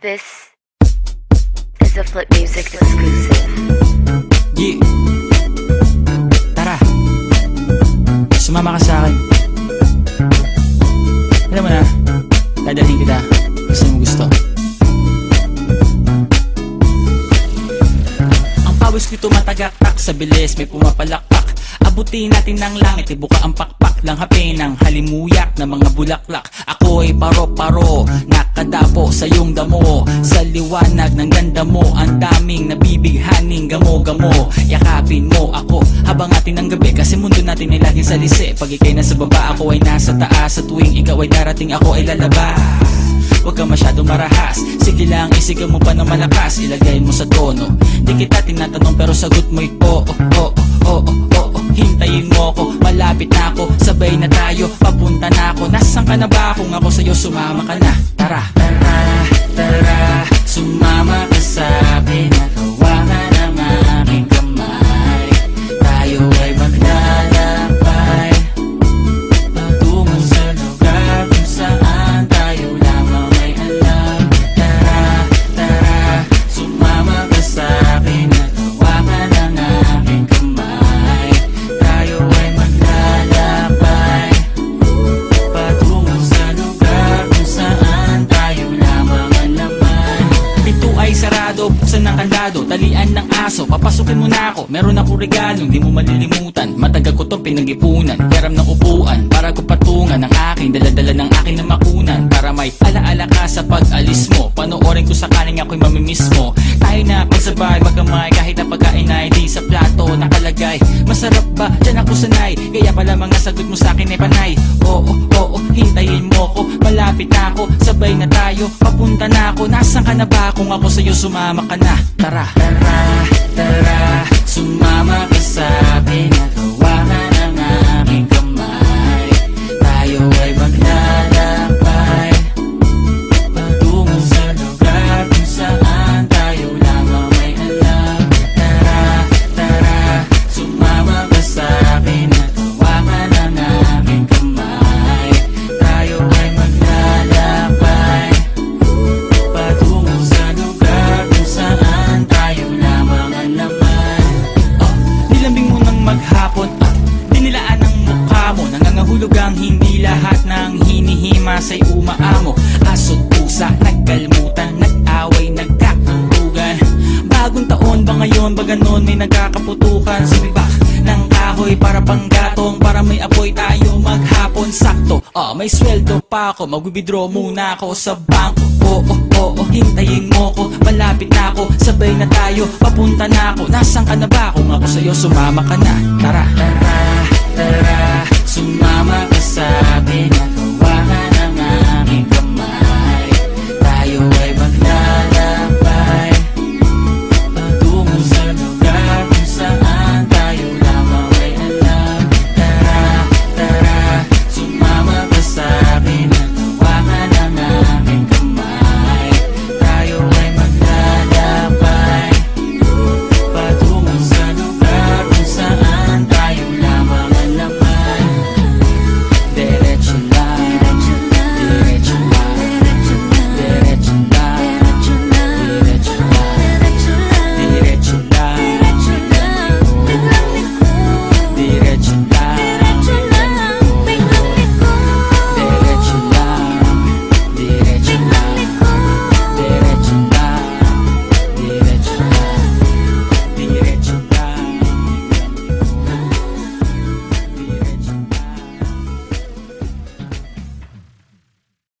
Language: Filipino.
This is a Flip Music exclusive. Yeah. Tara, sumama ka sa akin. Alam mo na, dadalhin kita kasi mo gusto. Ang pawis ko'y tumatagaktak sa bilis, may pumapalakpak. Abutin natin ng langit, ibuka ang pakpak lang hapin ng halimuyak na mga bulaklak. Ako'y paro-paro, nakadapo sa iyong damo. Sa liwanag ng ganda mo, ang daming nabibighaning gamo-gamo. Yakapin mo ako habang atin ng gabi, kasi mundo natin ay laging salisi. Pag ikay nasa baba, ako ay nasa taas. Sa tuwing ikaw ay darating, ako ay lalabas. Huwag ka masyadong marahas, sige lang isigaw mo pa ng malakas. Ilagay mo sa tono, di kita tinatanong pero sagot mo'y oo, oo, oo, oo. Hintayin mo ako, malapit na ako, sabay na tayo, papunta na ako. Nasaan ka na ba? Kung ako sa'yo, sumama ka na. Tara, tara, tara, sumama ka sa'kin at hawakan ang aking kamay. Tayo ay maglalakbay patungo sa lugar kung saan tayo lamang ay alam. Tara, tara, sumama ka sa'kin at hawakan ang aking kamay. Tayo ay maglalakbay patungo sa lugar kung saan tayo lamang ang laman. Pinto ay sarado, buksan ng kandado, talian ng aso, papasukin mo na ako. Meron ako regalong di mo malilimutan, matagal ko tong pinag-ipunan. Peram ng upuan para ko patungan ang aking daladala ng aking na makunan. Para may alaala ka sa pag-alis mo, panoorin ko sakaling ako'y mamimiss mo. Tayo na magsabay, magkamay, kahit na pagkain ay di sa plato nakalagay. Masarap ba? Diyan ako sanay, kaya pala mga sagot mo sa'kin ay panay. Oo, oo, hintayin mo ko, malapit na ako, sabay na tayo, papunta na ako. Nasaan ka na ba? Kung ako sa'yo, sumama ka na. Tara, tara, tara, sumama ka sa'kin at hawakan ang aking kamay. Tayo ay maglalakbay patungo sa lugar kung saan tayo lamang may alam. Tara, tara, sumama ka sa'kin at hawakan ang aking kamay. Tayo ay maglalakbay patungo sa lugar kung saan tayo lamang ang laman. Nilambing mo ng maghapon, dinilaan ang mukha mo. Nangangahulog ang hindi lahat ng hinihima sa'y umaamo. Aso't pusa, nagkalmutan, nag-away, nagkakatugan. Bagong taon ba ngayon, ba ganon may nagkakaputukan? Sumibak ng kahoy para panggatong, para may apoy tayo maghapon. Sakto, may sweldo pa ako, mag-withdraw muna ako sa bangko. Oo, oo, hintayin mo ko, malapit na ako, sabay na tayo, papunta na ako. Nasaan ka na ba? Kung ako sa'yo, sumama ka na. Tara, tara, tara, sumama ka sa'kin